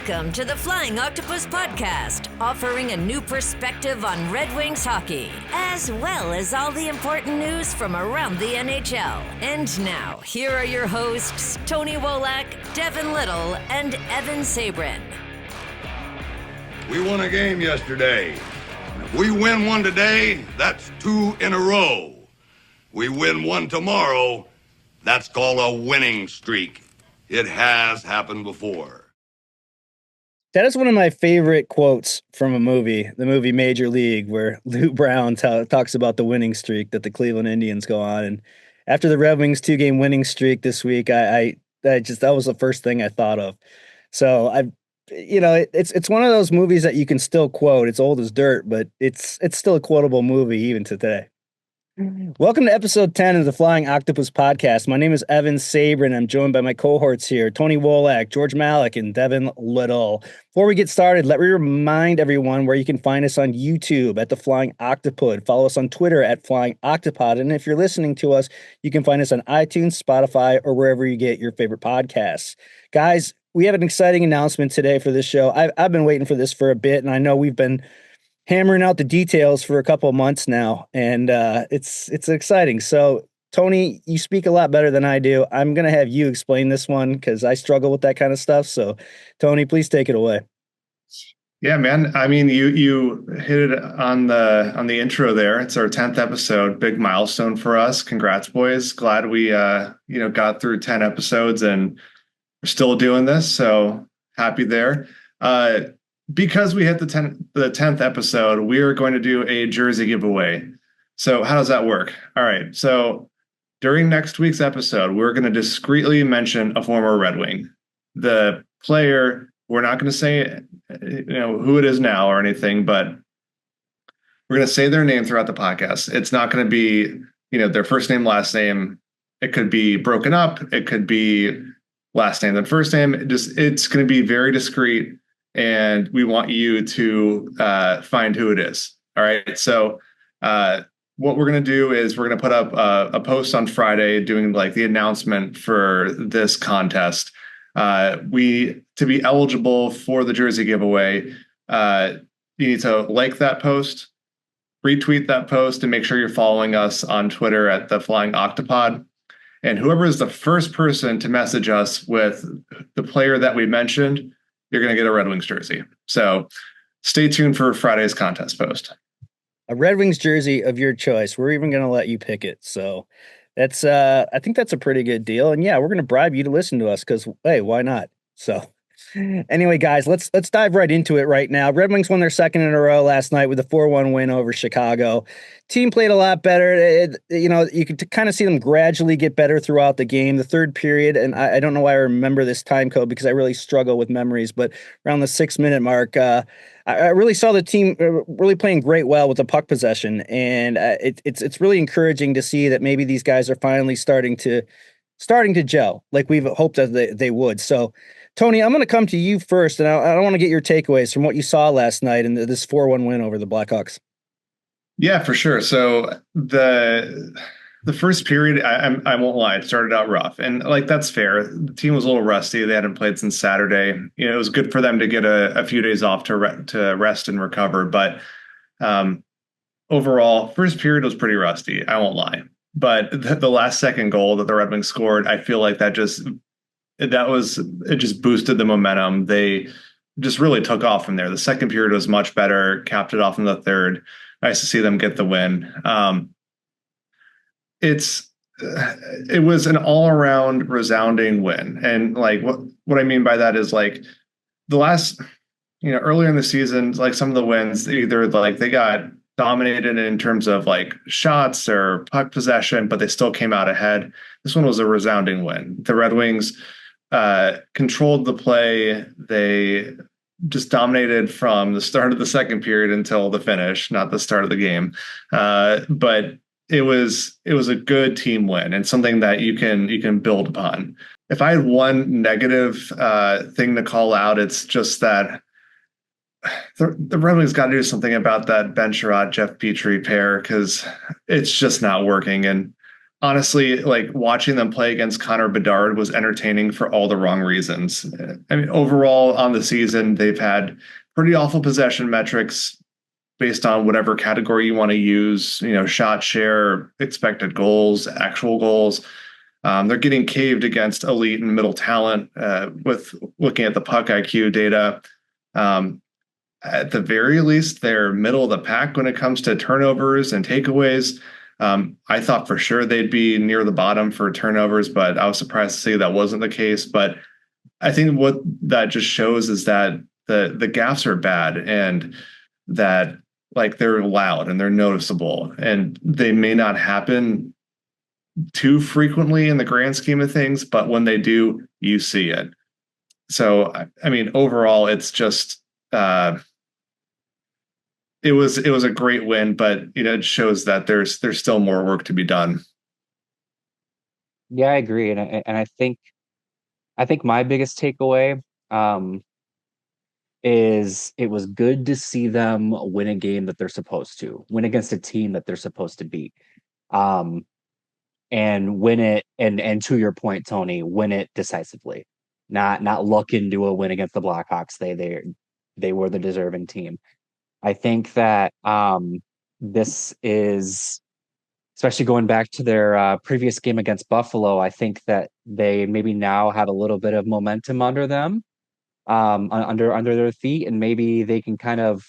Welcome to the Flying Octopus Podcast, offering a new perspective on Red Wings hockey, as well as all the important news from around the NHL. And now, here are your hosts, Tony Wolak, Devin Little, and Evan Sabrin. We won a game yesterday. If we win one today, that's 2 in a row. We win one tomorrow, that's called a winning streak. It has happened before. That is one of my favorite quotes from a movie, the movie Major League, where Lou Brown talks about the winning streak that the Cleveland Indians go on. And after the Red Wings 2-game winning streak this week, that was the first thing I thought of. So it's one of those movies that you can still quote. It's old as dirt, but it's still a quotable movie even today. Welcome to episode 10 of the Flying Octopus Podcast. My name is Evan Sabrin. I'm joined by my cohorts here, Tony Wolak, George Malik, and Devin Little. Before we get started, let me remind everyone where you can find us on YouTube at the Flying Octopod. Follow us on Twitter at Flying Octopod. And if you're listening to us, you can find us on iTunes, Spotify, or wherever you get your favorite podcasts. Guys, we have an exciting announcement today for this show. I've been waiting for this for a bit, and I know we've been hammering out the details for a couple of months now, and it's exciting. So, Tony, you speak a lot better than I do. I'm going to have you explain this one because I struggle with that kind of stuff. So, Tony, please take it away. Yeah, man. I mean, you hit it on the intro there. It's our 10th episode, big milestone for us. Congrats, boys. Glad we got through 10 episodes and we're still doing this. So happy there. Because we hit the 10th episode, we are going to do a jersey giveaway. So how does that work? All right. So during next week's episode, we're going to discreetly mention a former Red Wing. The player, we're not going to say who it is now or anything, but we're going to say their name throughout the podcast. It's not going to be, their first name, last name. It could be broken up. It could be last name, then first name. It's going to be very discreet. And we want you to find who it is. All right. So what we're going to do is we're going to put up a post on Friday doing like the announcement for this contest. To be eligible for the jersey giveaway, you need to like that post, retweet that post, and make sure you're following us on Twitter at the Flying Octopod. And whoever is the first person to message us with the player that we mentioned, you're going to get a Red Wings jersey. So stay tuned for Friday's contest post. A Red Wings jersey of your choice. We're even going to let you pick it. So that's, I think that's a pretty good deal. And yeah, we're going to bribe you to listen to us because, hey, why not? So anyway, guys, let's dive right into it right now. Red Wings won their second in a row last night with a 4-1 win over Chicago. Team played a lot better. You could kind of see them gradually get better throughout the game. The third period, and I don't know why I remember this time code because I really struggle with memories, but around the 6-minute mark, I really saw the team really playing great well with the puck possession, and it's really encouraging to see that maybe these guys are finally starting to gel like we've hoped that they would. So, Tony, I'm going to come to you first, and I want to get your takeaways from what you saw last night in this 4-1 win over the Blackhawks. Yeah, for sure. So the first period, I won't lie, it started out rough, and like that's fair. The team was a little rusty; they hadn't played since Saturday. It was good for them to get a few days off to rest and recover. But overall, first period was pretty rusty. I won't lie. But the last second goal that the Red Wings scored, I feel like it just boosted the momentum. They just really took off from there. The second period was much better, capped it off in the third. Nice to see them get the win. It was an all-around resounding win. And like what I mean by that is like the last, earlier in the season, like some of the wins, either like they got dominated in terms of like shots or puck possession, but they still came out ahead. This one was a resounding win. The Red Wings controlled the play. They just dominated from the start of the second period until the finish, not the start of the game. But it was a good team win and something that you can build upon. If I had one negative thing to call out, it's just that the Red Wings got to do something about that Ben Sherratt, Jeff Petrie pair because it's just not working. And honestly, like watching them play against Connor Bedard was entertaining for all the wrong reasons. I mean, overall on the season, they've had pretty awful possession metrics based on whatever category you want to use, shot share, expected goals, actual goals. They're getting caved against elite and middle talent with looking at the puck IQ data. At the very least, they're middle of the pack when it comes to turnovers and takeaways. I thought for sure they'd be near the bottom for turnovers, but I was surprised to see that wasn't the case. But I think what that just shows is that the gaffes are bad, and that like they're loud and they're noticeable, and they may not happen too frequently in the grand scheme of things, but when they do, you see it. So, I mean, overall, it's just it was a great win, but it shows that there's still more work to be done. Yeah, I agree, and I think my biggest takeaway is it was good to see them win a game that they're supposed to win against a team that they're supposed to beat. And win it, and to your point, Tony, win it decisively, not look into a win against the Blackhawks. They were the deserving team. I think that this is, especially going back to their previous game against Buffalo, I think that they maybe now have a little bit of momentum under them, under their feet, and maybe they can kind of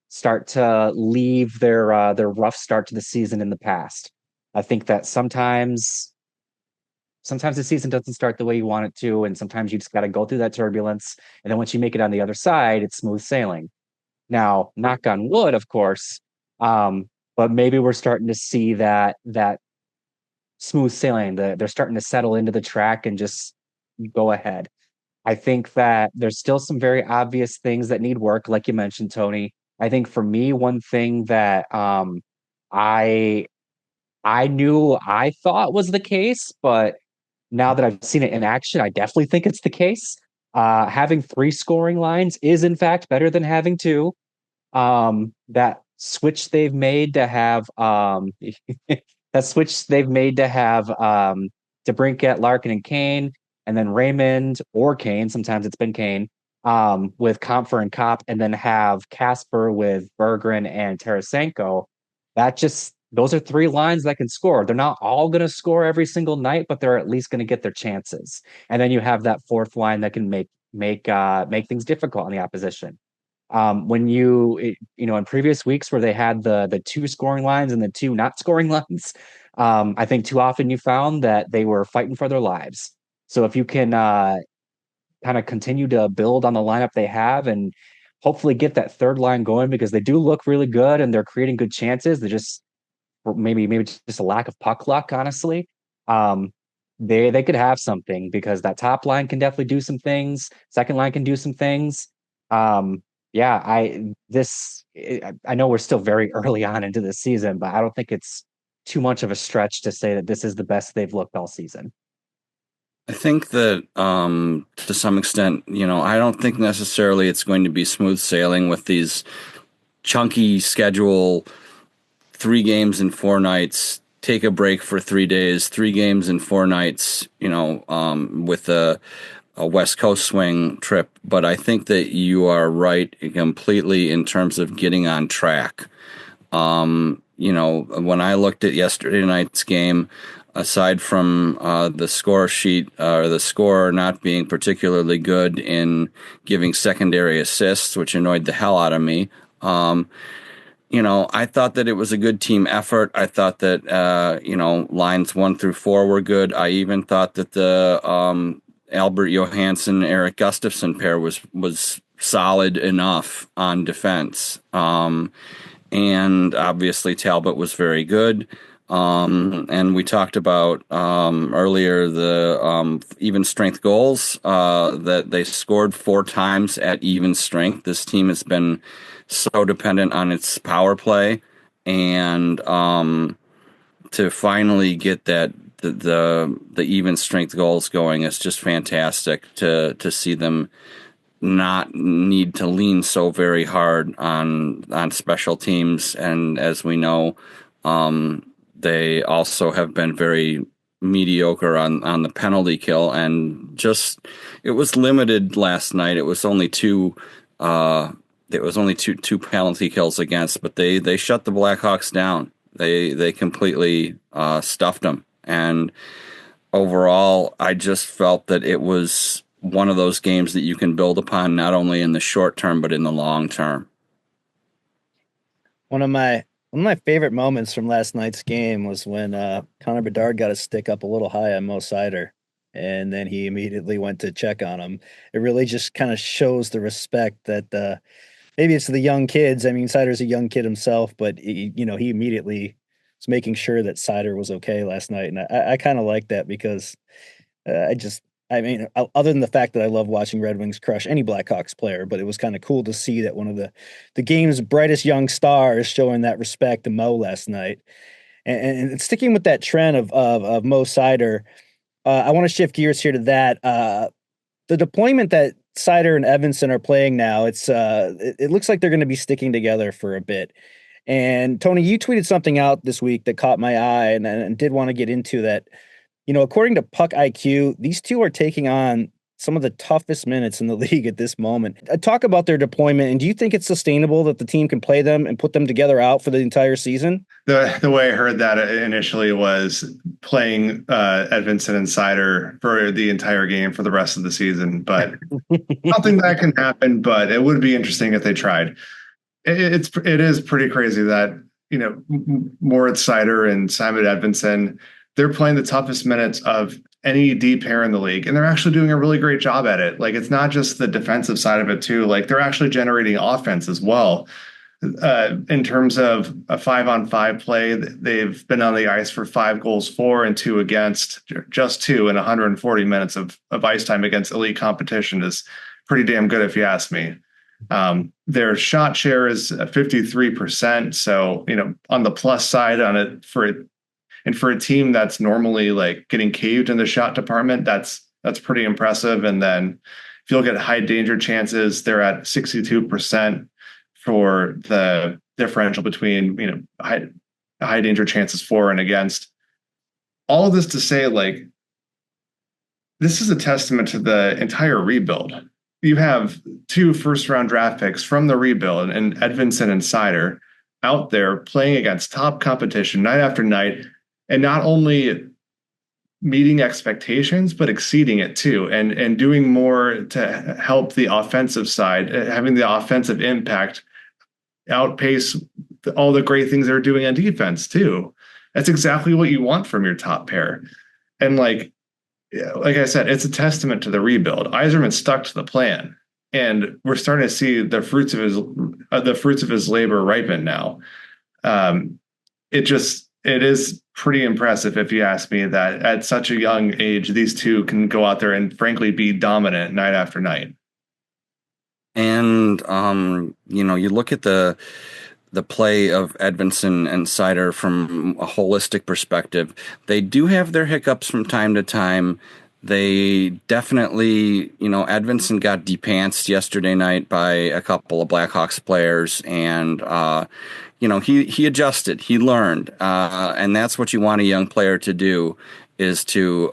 start to leave their rough start to the season in the past. I think that sometimes the season doesn't start the way you want it to, and sometimes you just got to go through that turbulence, and then once you make it on the other side, it's smooth sailing. Now, knock on wood, of course, but maybe we're starting to see that smooth sailing. They're starting to settle into the track and just go ahead. I think that there's still some very obvious things that need work, like you mentioned, Tony. I think for me, one thing that I thought was the case, but now that I've seen it in action, I definitely think it's the case. Having 3 scoring lines is in fact better than having 2. That switch they've made to have DeBrincat, Larkin, and Kane, and then Raymond or Kane. Sometimes it's been Kane with Comfer and Kopp, and then have Casper with Berggren and Tarasenko. Those are 3 lines that can score. They're not all going to score every single night, but they're at least going to get their chances. And then you have that 4th line that can make things difficult on the opposition. When in previous weeks where they had the 2 scoring lines and the 2 not scoring lines, I think too often you found that they were fighting for their lives. So if you can kind of continue to build on the lineup they have and hopefully get that 3rd line going, because they do look really good and they're creating good chances. They just maybe just a lack of puck luck, honestly. They could have something, because that top line can definitely do some things. Second line can do some things. I know we're still very early on into the season, but I don't think it's too much of a stretch to say that this is the best they've looked all season. I think that to some extent, I don't think necessarily it's going to be smooth sailing with these chunky schedule, 3 games in 4 nights, take a break for 3 days, 3 games in 4 nights, with a West Coast swing trip. But I think that you are right completely in terms of getting on track. When I looked at yesterday night's game, aside from the score sheet or the score not being particularly good in giving secondary assists, which annoyed the hell out of me, I thought that it was a good team effort. I thought that, lines 1 through 4 were good. I even thought that the Albert Johansson, Eric Gustafsson pair was solid enough on defense. And obviously Talbot was very good. And we talked about earlier the even strength goals that they scored 4 times at even strength. This team has been so dependent on its power play, and to finally get that the even strength goals going is just fantastic to see them not need to lean so very hard on special teams. And as we know, They also have been very mediocre on the penalty kill, and just it was limited last night. It was only two penalty kills against, but they shut the Blackhawks down. They completely stuffed them, and overall, I just felt that it was one of those games that you can build upon not only in the short term but in the long term. One of my favorite moments from last night's game was when Connor Bedard got his stick up a little high on Mo Seider, and then he immediately went to check on him. It really just kind of shows the respect that maybe it's the young kids. I mean, Seider's a young kid himself, but he immediately was making sure that Seider was okay last night, and I kind of like that because other than the fact that I love watching Red Wings crush any Blackhawks player, but it was kind of cool to see that one of the game's brightest young stars showing that respect to Mo last night. And sticking with that trend of Mo Seider, I want to shift gears here to that. The deployment that Seider and Edvinsson are playing now, it looks like they're going to be sticking together for a bit. And Tony, you tweeted something out this week that caught my eye and did want to get into that. According to Puck IQ, these two are taking on some of the toughest minutes in the league at this moment. Talk about their deployment, and do you think it's sustainable that the team can play them and put them together out for the entire season? The way I heard that initially was playing Edvinsson and Seider for the entire game for the rest of the season, but I don't think that can happen, but it would be interesting if they tried. It is pretty crazy that, Moritz Seider and Simon Edvinsson, they're playing the toughest minutes of any D pair in the league, and they're actually doing a really great job at it. Like, it's not just the defensive side of it too. Like, they're actually generating offense as well. In terms of a 5-on-5 play, they've been on the ice for 5 goals for and 2 against, just 2 in 140 minutes of ice time against elite competition is pretty damn good if you ask me. Their shot share is 53%. So, on the plus side on it for a team that's normally like getting caved in the shot department, that's pretty impressive. And then if you look at high danger chances, they're at 62% for the differential between, high danger chances for and against. All of this to say, like, this is a testament to the entire rebuild. You have 2 first-round draft picks from the rebuild and Edvinsson and Seider out there playing against top competition night after night, and not only meeting expectations, but exceeding it too, and doing more to help the offensive side, having the offensive impact outpace all the great things they're doing on defense too. That's exactly what you want from your top pair. And like I said, it's a testament to the rebuild. Yzerman stuck to the plan, and we're starting to see the fruits of his labor ripen now. It is pretty impressive, if you ask me, that at such a young age, these two can go out there and frankly be dominant night after night. And, you look at the play of Edvinsson and Seider from a holistic perspective. They do have their hiccups from time to time. They definitely, Edvinsson got depantsed yesterday night by a couple of Blackhawks players, and, he adjusted, he learned, and that's what you want a young player to do, is to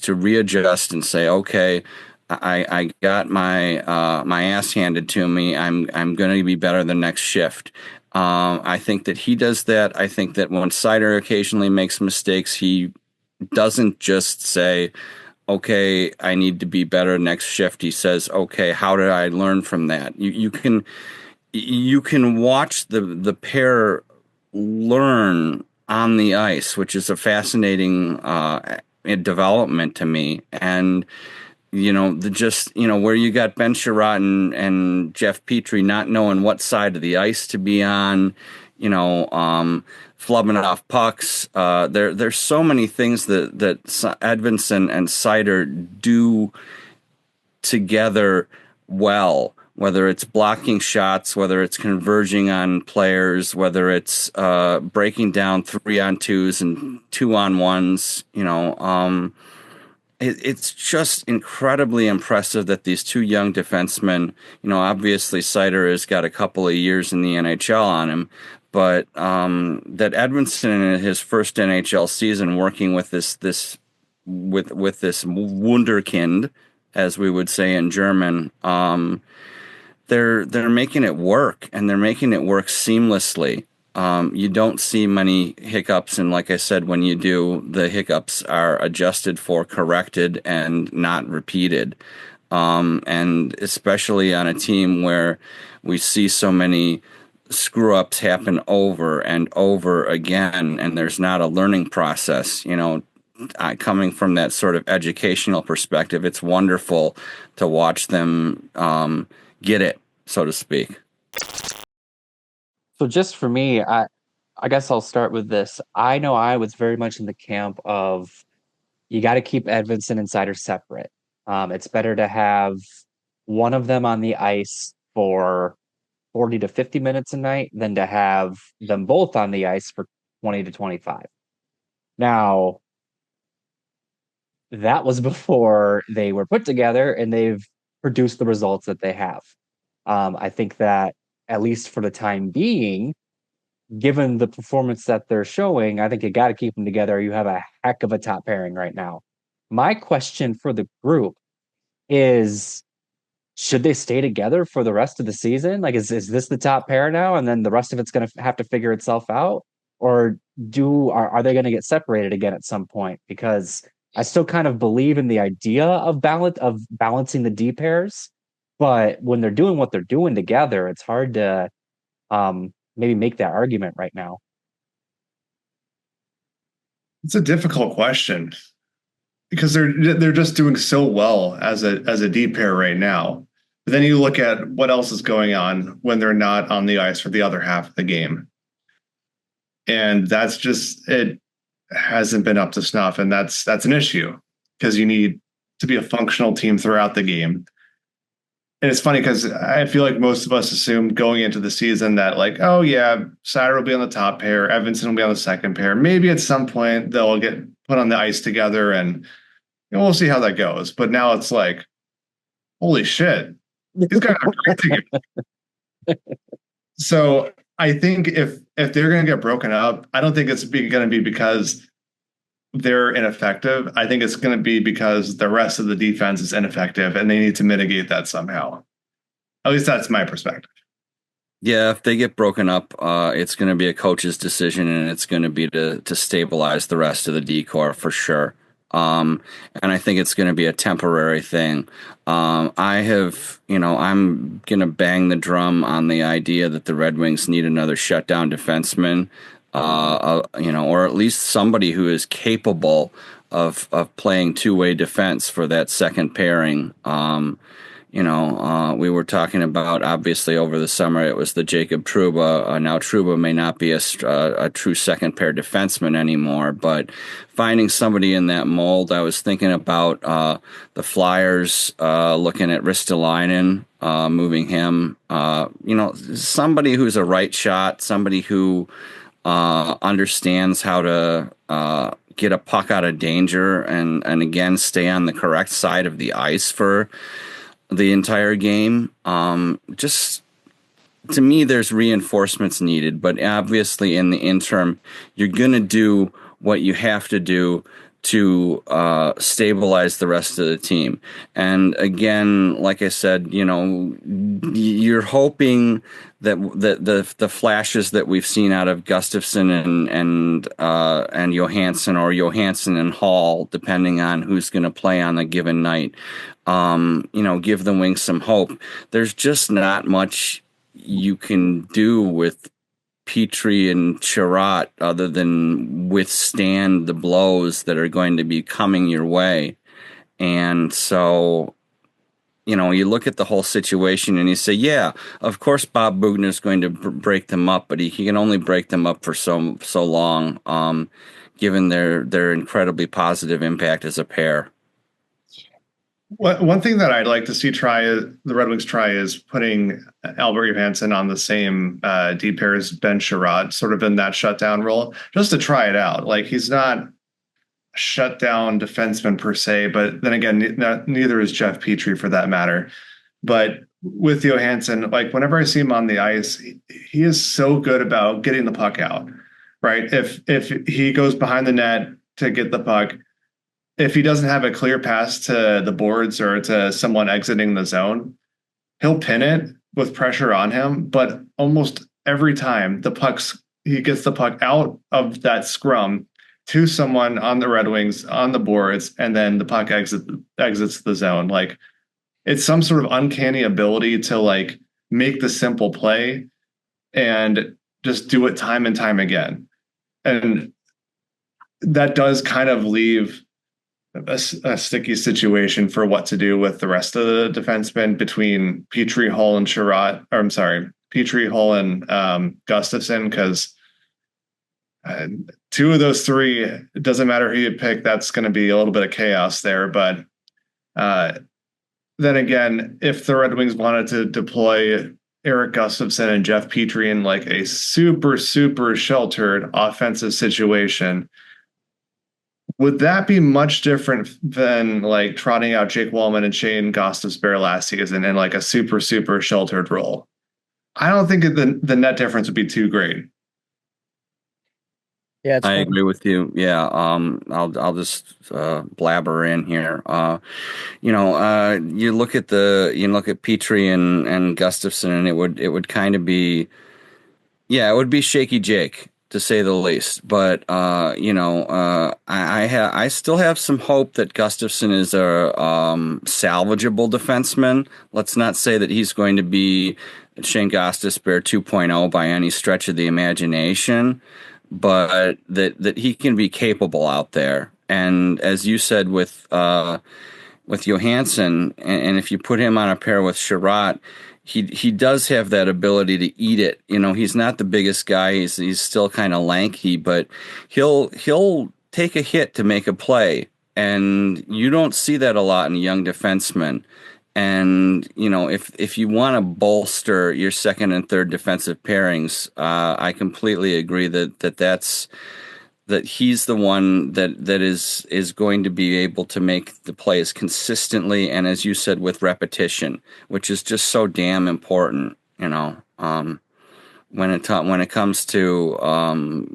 readjust and say, okay, I got my ass handed to me. I'm going to be better the next shift. I think that he does that. I think that when Seider occasionally makes mistakes, he doesn't just say, okay, I need to be better next shift. He says, okay, how did I learn from that? You can watch the pair learn on the ice, which is a fascinating development to me. And where you got Ben Sherratt and Jeff Petrie not knowing what side of the ice to be on, flubbing off pucks. There's so many things that Edvinsson and Seider do together well, whether it's blocking shots, whether it's converging on players, whether it's breaking down 3-on-2s and 2-on-1s, It's just incredibly impressive that these two young defensemen, obviously Seider has got a couple of years in the NHL on him, but that Edvinsson in his first NHL season working with this Wunderkind, as we would say in German, they're making it work, and they're making it work seamlessly. You don't see many hiccups, and like I said, when you do, the hiccups are adjusted for, corrected, and not repeated. And especially on a team where we see so many screw-ups happen over and over again, and there's not a learning process, coming from that sort of educational perspective, it's wonderful to watch them get it, so to speak. So just for me, I guess I'll start with this. I know I was very much in the camp of you got to keep Edvinsson and Seider separate. It's better to have one of them on the ice for 40 to 50 minutes a night than to have them both on the ice for 20 to 25. Now, that was before they were put together and they've produced the results that they have. I think that, at least for the time being, given the performance that they're showing, I think you got to keep them together. You have a heck of a top pairing right now. My question for the group is, should they stay together for the rest of the season? Like, is this the top pair now, and then the rest of it's going to have to figure itself out? Or are they going to get separated again at some point? Because I still kind of believe in the idea of balancing the D pairs, but when they're doing what they're doing together, it's hard to maybe make that argument right now. It's a difficult question because they're just doing so well as a D pair right now. But then you look at what else is going on when they're not on the ice for the other half of the game. And it hasn't been up to snuff. And that's an issue because you need to be a functional team throughout the game. And it's funny because I feel like most of us assumed going into the season that, like, oh yeah, Seider will be on the top pair, Edvinsson will be on the second pair. Maybe at some point they'll get put on the ice together, and we'll see how that goes. But now it's like, holy shit, these guys are great together. So I think if they're going to get broken up, I don't think it's going to be because they're ineffective. I think it's going to be because the rest of the defense is ineffective and they need to mitigate that somehow. At least that's my perspective. Yeah, if they get broken up, it's going to be a coach's decision, and it's going to be to stabilize the rest of the D-core for sure. And I think it's going to be a temporary thing. I'm going to bang the drum on the idea that the Red Wings need another shutdown defenseman. Or at least somebody who is capable of playing two-way defense for that second pairing. We were talking about, obviously, over the summer, it was the Jacob Trouba. Now, Trouba may not be a true second pair defenseman anymore, but finding somebody in that mold, I was thinking about the Flyers looking at Ristolainen, moving him. Somebody who's a right shot, somebody who understands how to get a puck out of danger and again stay on the correct side of the ice for the entire game. Just to me, there's reinforcements needed, but obviously in the interim, you're going to do what you have to do to stabilize the rest of the team. And again, like I said, you're hoping that the flashes that we've seen out of Gustafsson and Johansson, or Johansson and Hall, depending on who's going to play on a given night, give the Wings some hope. There's just not much you can do with Petrie and Chirot other than withstand the blows that are going to be coming your way. And so, you look at the whole situation and you say, yeah, of course Bob Bugner's going to break them up, but he can only break them up for so long, given their incredibly positive impact as a pair. One thing that I'd like to see the Red Wings try is putting Albert Johansson on the same D pair as Ben Chirot, sort of in that shutdown role, just to try it out. Like, he's not a shutdown defenseman per se, but then again, neither is Jeff Petrie for that matter. But with Johansson, like whenever I see him on the ice, he is so good about getting the puck out, right? If he goes behind the net to get the puck, if he doesn't have a clear pass to the boards or to someone exiting the zone, he'll pin it with pressure on him. But almost every time he gets the puck out of that scrum to someone on the Red Wings on the boards, and then the puck exits the zone. Like, it's some sort of uncanny ability to like make the simple play and just do it time and time again. And that does kind of leave a sticky situation for what to do with the rest of the defensemen between Petrie, Hull, and Sherratt. Or I'm sorry, Petrie, Hull, and Gustafsson, because two of those three, it doesn't matter who you pick, that's going to be a little bit of chaos there. But then again, if the Red Wings wanted to deploy Eric Gustafsson and Jeff Petrie in like a super, super sheltered offensive situation, would that be much different than like trotting out Jake Wallman and Shane Gostisbehere last season in like a super, super sheltered role? I don't think the net difference would be too great. Yeah, I agree with you. Yeah, I'll just blabber in here. You look at Petrie and Gustafsson, and it would kind of be, it would be shaky Jake, to say the least. But I still have some hope that Gustafsson is a salvageable defenseman. Let's not say that he's going to be Shane Gostisbehere 2.0 by any stretch of the imagination, but that he can be capable out there. And as you said with Johansson, and if you put him on a pair with Sherratt, he does have that ability to eat it. He's not the biggest guy. He's still kind of lanky, but he'll take a hit to make a play, and you don't see that a lot in young defensemen. And if you want to bolster your second and third defensive pairings, I completely agree that he's the one that is going to be able to make the plays consistently, and as you said, with repetition, which is just so damn important. When it comes to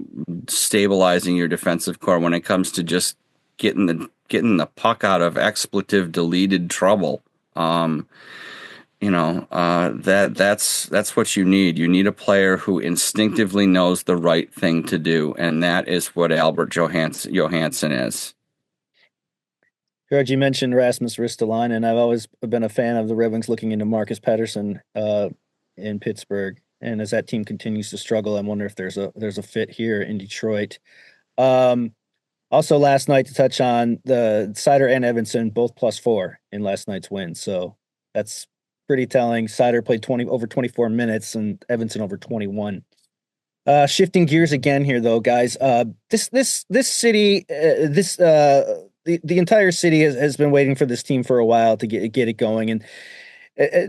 stabilizing your defensive core, when it comes to just getting the puck out of expletive deleted trouble. That's what you need. You need a player who instinctively knows the right thing to do, and that is what Albert Johansson is. George, you mentioned Rasmus Ristolainen, and I've always been a fan of the Red Wings looking into Marcus Pettersson in Pittsburgh. And as that team continues to struggle, I wonder if there's a fit here in Detroit. Also, last night, to touch on the Seider and Edvinsson, both +4 in last night's win. So that's pretty telling. Seider played over 24 minutes and Edvinsson over 21. Shifting gears again here, though, guys. This city, the entire city has been waiting for this team for a while to get it going, and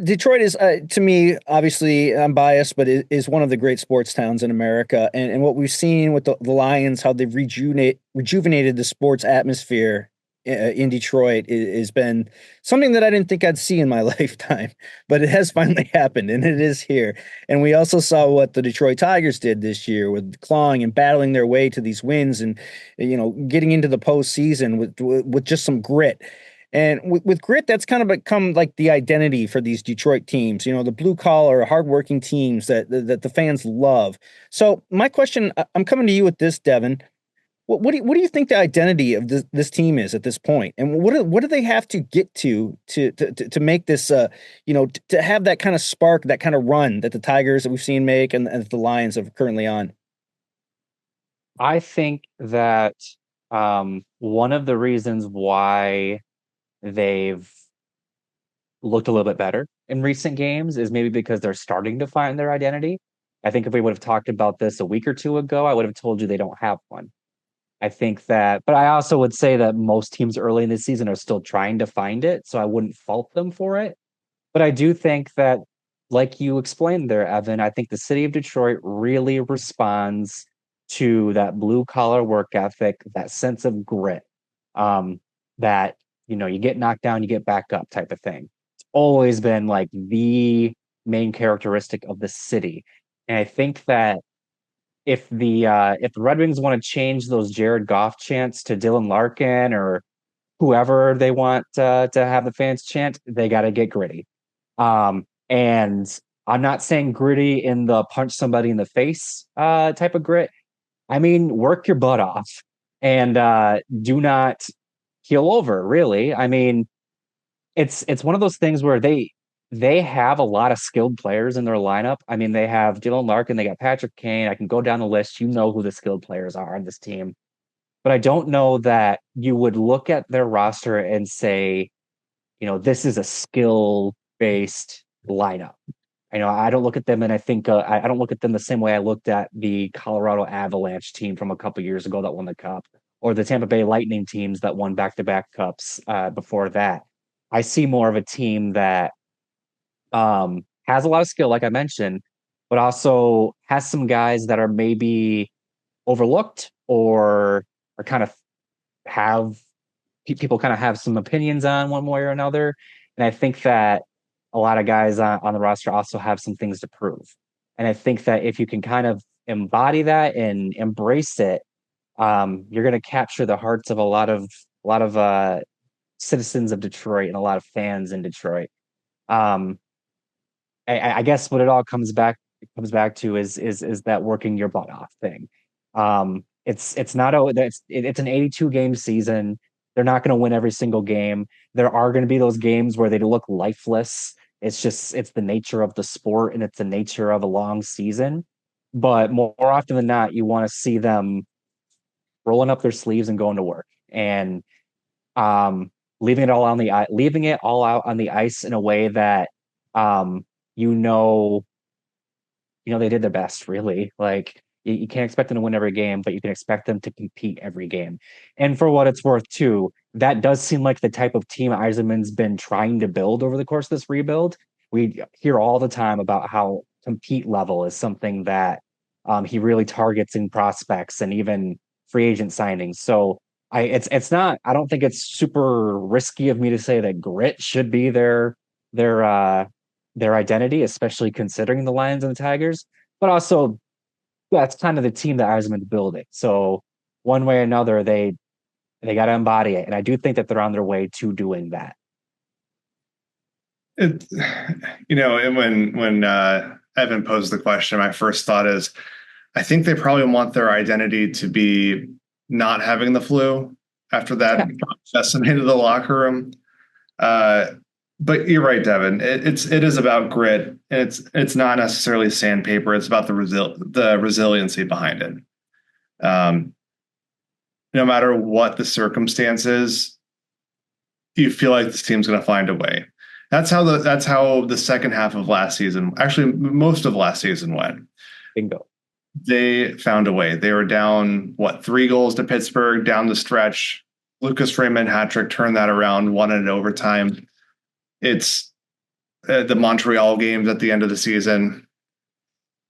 Detroit is, to me, obviously I'm biased, but it is one of the great sports towns in America. And what we've seen with the Lions, how they've rejuvenated the sports atmosphere in Detroit has been something that I didn't think I'd see in my lifetime, but it has finally happened, and it is here. And we also saw what the Detroit Tigers did this year with clawing and battling their way to these wins and, getting into the postseason with just some grit. And with grit, that's kind of become like the identity for these Detroit teams, the blue collar, hardworking teams that the fans love. So my question, I'm coming to you with this, Devin. What do you think the identity of this team is at this point? And what do they have to get to make this, to have that kind of spark, that kind of run that the Tigers that we've seen make and the Lions are currently on? I think that one of the reasons why they've looked a little bit better in recent games is maybe because they're starting to find their identity. I think if we would have talked about this a week or two ago, I would have told you they don't have one. I think that, but I also would say that most teams early in the season are still trying to find it, so I wouldn't fault them for it. But I do think that, like you explained there, Evan, I think the city of Detroit really responds to that blue collar work ethic, that sense of grit, that you get knocked down, you get back up type of thing. always been like the main characteristic of the city. And I think that if the Red Wings want to change those Jared Goff chants to Dylan Larkin or whoever they want to have the fans chant, they got to get gritty. And I'm not saying gritty in the punch somebody in the face type of grit. I mean, work your butt off and do not keel over, really. I mean, it's one of those things where they have a lot of skilled players in their lineup. I mean, they have Dylan Larkin, they got Patrick Kane. I can go down the list. You know who the skilled players are on this team. But I don't know that you would look at their roster and say, this is a skill-based lineup. I don't look at them and I think I don't look at them the same way I looked at the Colorado Avalanche team from a couple years ago that won the cup, or the Tampa Bay Lightning teams that won back-to-back cups before that. I see more of a team that has a lot of skill, like I mentioned, but also has some guys that are maybe overlooked or are kind of people kind of have some opinions on one way or another. And I think that a lot of guys on the roster also have some things to prove. And I think that if you can kind of embody that and embrace it, you're going to capture the hearts of a lot of citizens of Detroit and a lot of fans in Detroit. I guess what it all comes back to is that working your butt off thing. It's an 82 game season. They're not going to win every single game. There are going to be those games where they look lifeless. It's the nature of the sport and it's the nature of a long season. But more often than not, you want to see them rolling up their sleeves and going to work and leaving it all out on the ice in a way that they did their best, really. Like you can't expect them to win every game, but you can expect them to compete every game. And for what it's worth, too, that does seem like the type of team Yzerman's been trying to build over the course of this rebuild. We hear all the time about how compete level is something that he really targets in prospects and even free agent signings. So I don't think it's super risky of me to say that grit should be their identity, especially considering the Lions and the Tigers, but also that's kind of the team that Yzerman's building. So one way or another, they got to embody it. And I do think that they're on their way to doing that. And when Evan posed the question, my first thought is, I think they probably want their identity to be not having the flu after that decimated the locker room. But you're right, Devin. It is about grit, and it's not necessarily sandpaper. It's about the resiliency behind it. No matter what the circumstances, you feel like this team's going to find a way. That's how the second half of last season, actually most of last season, went. Bingo. They found a way. They were down 3 goals to Pittsburgh down the stretch. Lucas Raymond hat-trick turned that around, won it in overtime. It's the Montreal games at the end of the season.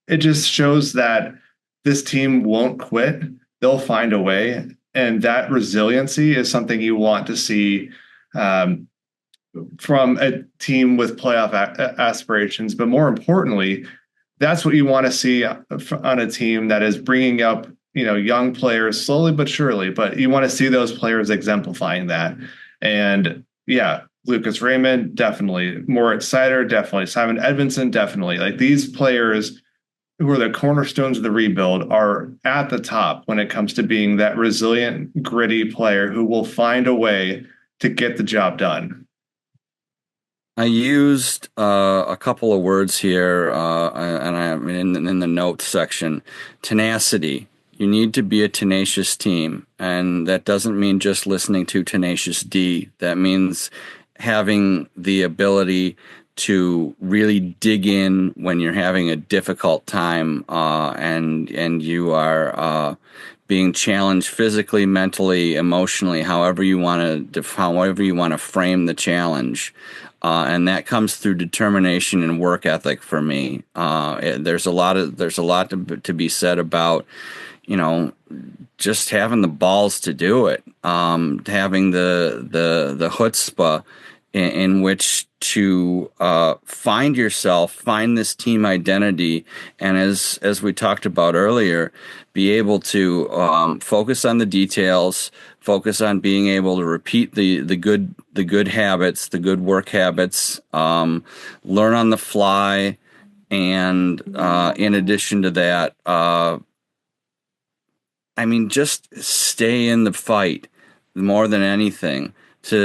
It just shows that this team won't quit. They'll find a way. And that resiliency is something you want to see from a team with playoff aspirations. But more importantly, that's what you want to see on a team that is bringing up, young players slowly but surely. But you want to see those players exemplifying that. And yeah, Lucas Raymond, definitely. Moritz Seider, definitely. Simon Edvinsson, definitely. Like these players who are the cornerstones of the rebuild are at the top when it comes to being that resilient, gritty player who will find a way to get the job done. I used a couple of words here, and I'm in the notes section. Tenacity. You need to be a tenacious team, and that doesn't mean just listening to Tenacious D. That means having the ability to really dig in when you're having a difficult time, and you are being challenged physically, mentally, emotionally, however you want to frame the challenge. And that comes through determination and work ethic for me. There's a lot to be said about, just having the balls to do it, having the chutzpah in which to find yourself, find this team identity, and as we talked about earlier, be able to focus on the details, focus on being able to repeat the good habits, the good work habits, learn on the fly, and in addition to that, just stay in the fight more than anything. We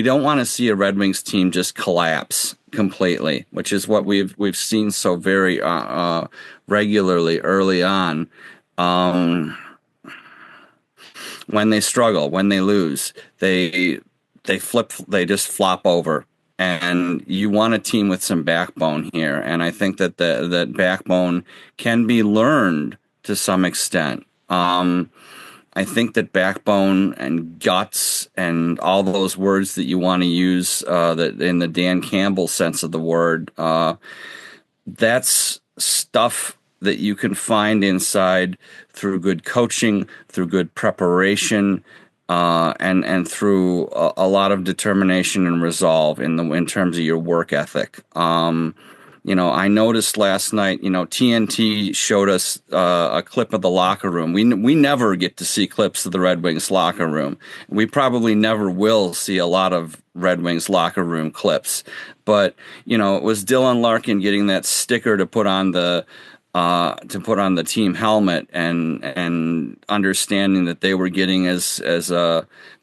don't want to see a Red Wings team just collapse completely, which is what we've seen so very regularly early on. When they struggle, when they lose, they just flop over. And you want a team with some backbone here, and I think that that backbone can be learned to some extent. I think that backbone and guts and all those words that you want to use that in the Dan Campbell sense of the word, that's stuff that you can find inside through good coaching, through good preparation, and through a lot of determination and resolve in terms of your work ethic. I noticed last night, TNT showed us a clip of the locker room. We never get to see clips of the Red Wings locker room. We probably never will see a lot of Red Wings locker room clips. But, it was Dylan Larkin getting that sticker to put on the team helmet and understanding that they were getting, as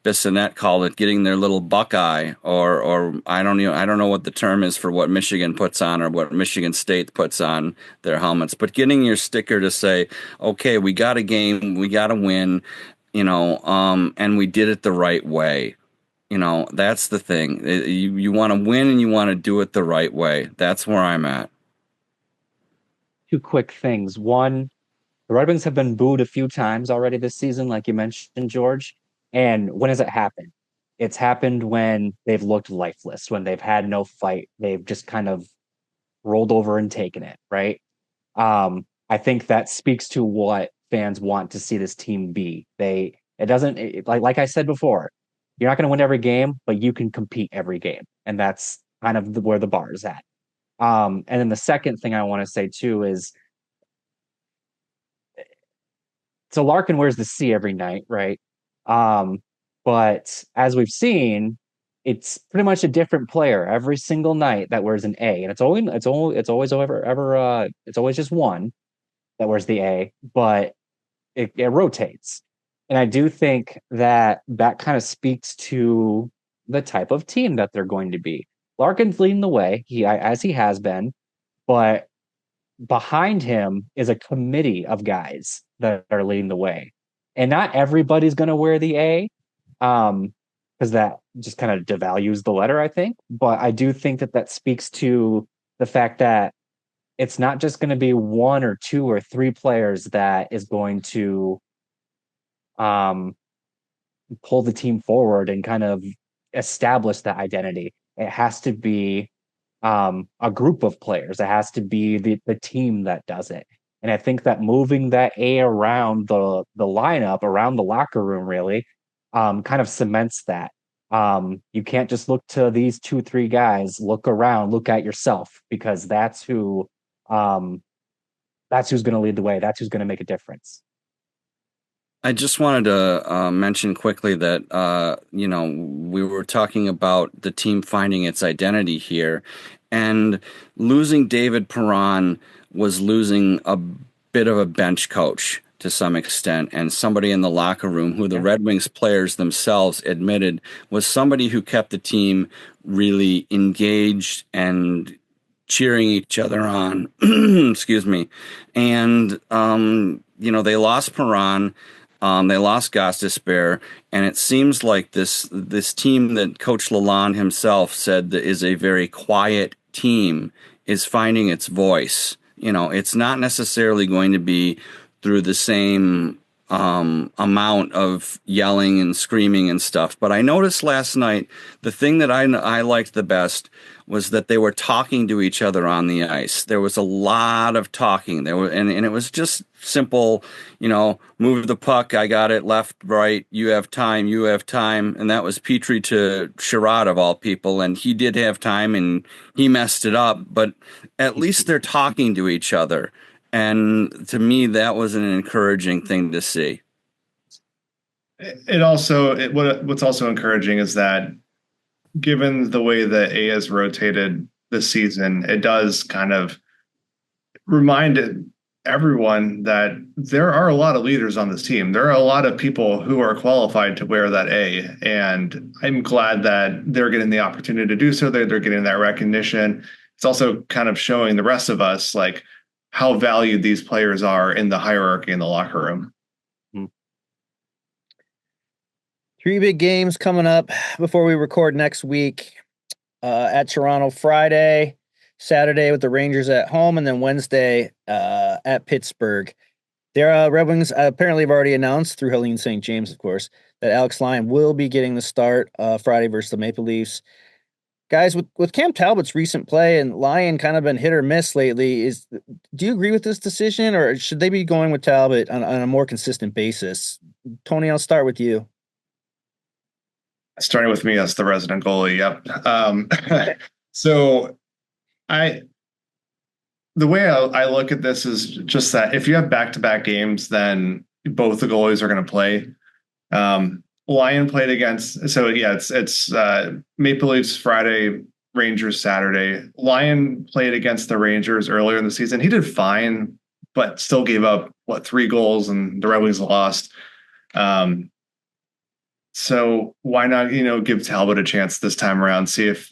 Bissonnette called it, getting their little Buckeye, or I don't know what the term is for what Michigan puts on or what Michigan State puts on their helmets, but getting your sticker to say, okay, we got a game, we got to win, and we did it the right way. That's the thing. You want to win and you want to do it the right way. That's where I'm at. Two quick things. One, the Red Wings have been booed a few times already this season, like you mentioned, George. And when has it happened? It's happened when they've looked lifeless, when they've had no fight. They've just kind of rolled over and taken it, right? I think that speaks to what fans want to see this team be. Like I said before, you're not going to win every game, but you can compete every game. And that's kind of where the bar is at. And then the second thing I want to say too is, so Larkin wears the C every night, right? But as we've seen, it's pretty much a different player every single night that wears an A, and it's always just one that wears the A, but it rotates. And I do think that kind of speaks to the type of team that they're going to be. Larkin's leading the way, as he has been, but behind him is a committee of guys that are leading the way. And not everybody's going to wear the A, because that just kind of devalues the letter, I think. But I do think that speaks to the fact that it's not just going to be one or two or three players that is going to pull the team forward and kind of establish that identity. It has to be a group of players. It has to be the team that does it. And I think that moving that A around the lineup, around the locker room, really, kind of cements that. You can't just look to these 2-3 guys. Look around, look at yourself, because that's who's going to lead the way. That's who's going to make a difference. I just wanted to mention quickly that, we were talking about the team finding its identity here, and losing David Perron was losing a bit of a bench coach to some extent, and somebody in the locker room who the Red Wings players themselves admitted was somebody who kept the team really engaged and cheering each other on. Excuse me. And, they lost Perron. They lost Gostisbehere, and it seems like this team that Coach Lalonde himself said that is a very quiet team is finding its voice. It's not necessarily going to be through the same amount of yelling and screaming and stuff. But I noticed last night, the thing that I liked the best was that they were talking to each other on the ice. There was a lot of talking. And it was just simple, move the puck. I got it left, right. You have time. And that was Petrie to Sherrod of all people. And he did have time and he messed it up, but at least they're talking to each other. And to me, that was an encouraging thing to see. What's also encouraging is that given the way that A has rotated this season, it does kind of remind everyone that there are a lot of leaders on this team. There are a lot of people who are qualified to wear that A, and I'm glad that they're getting the opportunity to do so. They're getting that recognition. It's also kind of showing the rest of us like how valued these players are in the hierarchy in the locker room. 3 big games coming up before we record next week. At Toronto Friday, Saturday with the Rangers at home, and then Wednesday at Pittsburgh. Their Red Wings apparently have already announced through Helene St. James, of course, that Alex Lyon will be getting the start Friday versus the Maple Leafs. Guys, with Cam Talbot's recent play and Lyon kind of been hit or miss lately, do you agree with this decision, or should they be going with Talbot on a more consistent basis? Tony, I'll start with you. Starting with me as the resident goalie. Yep. So the way I look at this is just that if you have back-to-back games, then both the goalies are going to play. Lyon played against, so yeah, it's Maple Leafs Friday, Rangers Saturday. Lyon played against the Rangers earlier in the season. He did fine, but still gave up 3 goals, and the Red Wings lost. So why not, give Talbot a chance this time around, see if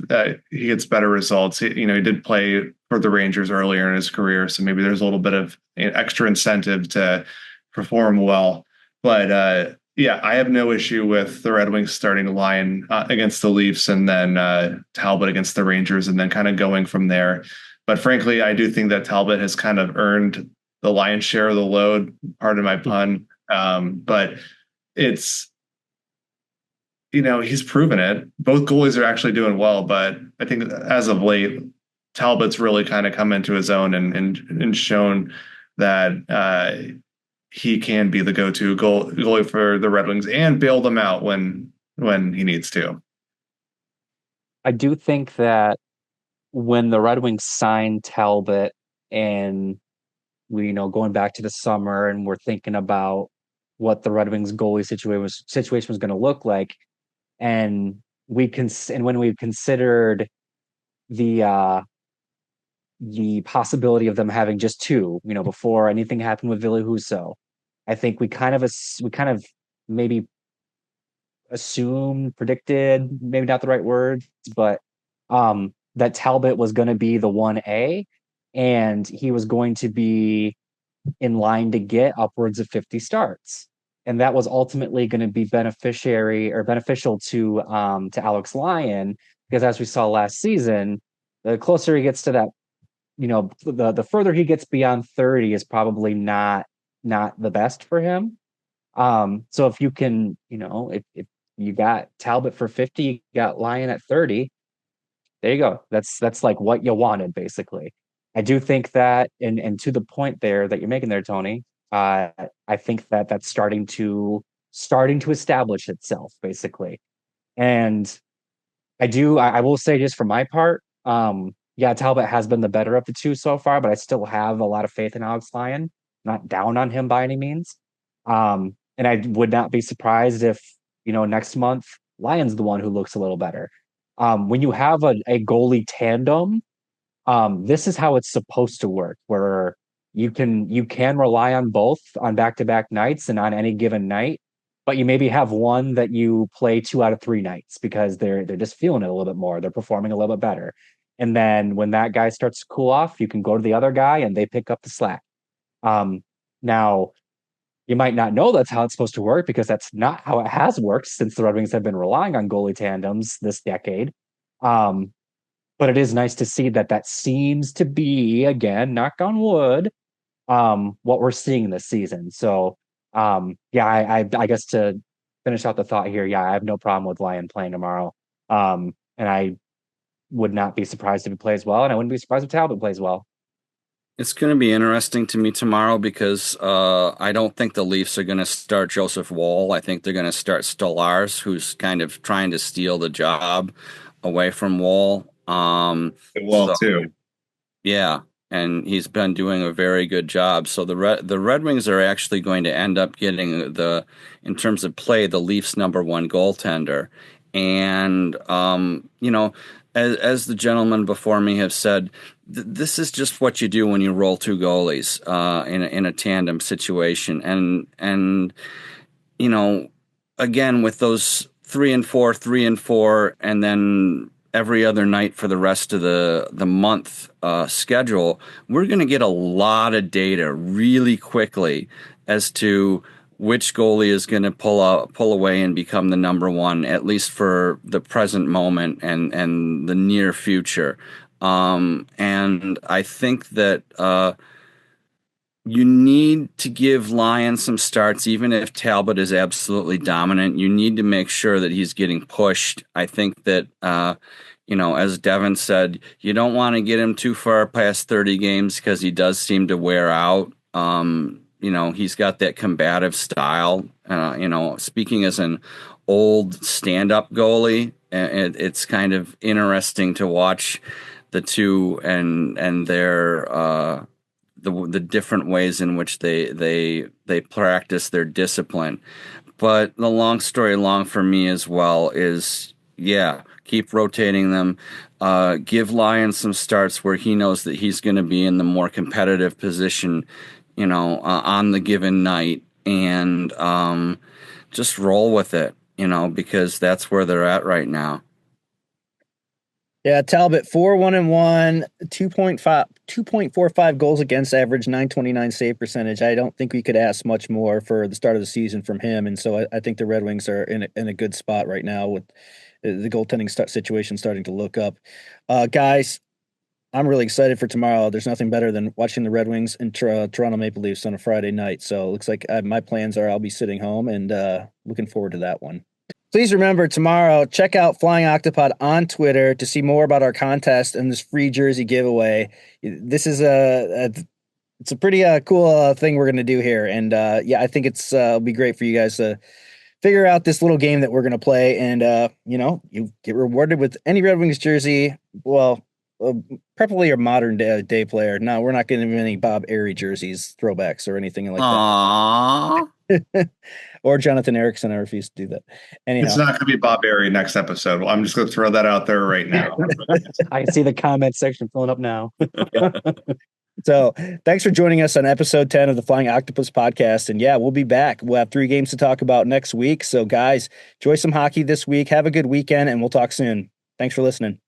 he gets better results. He did play for the Rangers earlier in his career, so maybe there's a little bit of extra incentive to perform well. But yeah, I have no issue with the Red Wings starting Lyon against the Leafs and then Talbot against the Rangers and then kind of going from there. But frankly, I do think that Talbot has kind of earned the lion's share of the load, pardon my pun. But it's, he's proven it. Both goalies are actually doing well, but I think as of late, Talbot's really kind of come into his own and shown that he can be the go-to goalie for the Red Wings and bail them out when he needs to. I do think that when the Red Wings signed Talbot and we, going back to the summer and we're thinking about what the Red Wings goalie situation was going to look like, and when we considered the possibility of them having just 2, before anything happened with Ville Husso, I think we kind of maybe assumed, predicted, maybe not the right words, but that Talbot was going to be the 1A, and he was going to be in line to get upwards of 50 starts. And that was ultimately going to be beneficial to Alex Lyon, because as we saw last season, the closer he gets to that, the further he gets beyond 30 is probably not the best for him. So if you can, if you got Talbot for 50, you got Lyon at 30, there you go. That's like what you wanted, basically. I do think that, and to the point there that you're making there, Tony, I think that that's starting to establish itself, basically. And I will say, just for my part, yeah, Talbot has been the better of the 2 so far, but I still have a lot of faith in Alex Lyon. Not down on him by any means. And I would not be surprised if, next month Lyon's the one who looks a little better. When you have a goalie tandem, this is how it's supposed to work, where you can rely on both on back-to-back nights and on any given night, but you maybe have one that you play 2 out of 3 nights because they're just feeling it a little bit more. They're performing a little bit better. And then when that guy starts to cool off, you can go to the other guy and they pick up the slack. Now, you might not know that's how it's supposed to work, because that's not how it has worked since the Red Wings have been relying on goalie tandems this decade. But it is nice to see that seems to be, again, knock on wood, what we're seeing this season. So I guess to finish out the thought here, I have no problem with Lyon playing tomorrow. And I would not be surprised if he plays well, and I wouldn't be surprised if Talbot plays well. It's going to be interesting to me tomorrow because I don't think the Leafs are going to start Joseph Woll. I think they're going to start Stolarz, who's kind of trying to steal the job away from Woll. Too. Yeah, and he's been doing a very good job. So the Red Wings are actually going to end up getting in terms of play, the Leafs' number one goaltender. And as the gentlemen before me have said, this is just what you do when you roll two goalies in a tandem situation. And again, with those 3 and 4, and then every other night for the rest of the month schedule, we're going to get a lot of data really quickly as to which goalie is going to pull away and become the number one, at least for the present moment and the near future. And I think that you need to give Lyon some starts, even if Talbot is absolutely dominant. You need to make sure that he's getting pushed. I think that, as Devin said, you don't want to get him too far past 30 games because he does seem to wear out. He's got that combative style. Speaking as an old stand-up goalie, it's kind of interesting to watch the two and their the different ways in which they practice their discipline. But the long story long for me as well is, keep rotating them. Give Lyon some starts where he knows that he's going to be in the more competitive position, on the given night, and just roll with it, because that's where they're at right now. Yeah, Talbot 4-1-1, 2.45 goals against average, 929 save percentage. I don't think we could ask much more for the start of the season from him, and so I think the Red Wings are in a good spot right now with the goaltending situation starting to look up. Guys, I'm really excited for tomorrow. There's nothing better than watching the Red Wings and Toronto Maple Leafs on a Friday night. So it looks like my plans are I'll be sitting home and looking forward to that one. Please remember tomorrow, check out Flying Octopod on Twitter to see more about our contest and this free jersey giveaway. This is it's a pretty cool thing we're going to do here. And I think it'll be great for you guys to figure out this little game that we're going to play. And, you get rewarded with any Red Wings jersey. Well, preferably your modern day player. No, we're not getting any Bob Airey jerseys, throwbacks, or anything like that. Or Jonathan Erickson. I refuse to do that. Anyhow, it's not going to be Bob Airey next episode. Well, I'm just going to throw that out there right now. I see the comment section filling up now. So thanks for joining us on episode 10 of the Flying Octopus Podcast. And we'll be back. We'll have 3 games to talk about next week. So guys, enjoy some hockey this week. Have a good weekend, and we'll talk soon. Thanks for listening.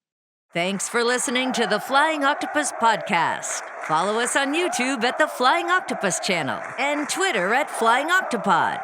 Thanks for listening to the Flying Octopus Podcast. Follow us on YouTube at the Flying Octopus channel and Twitter at Flying Octopod.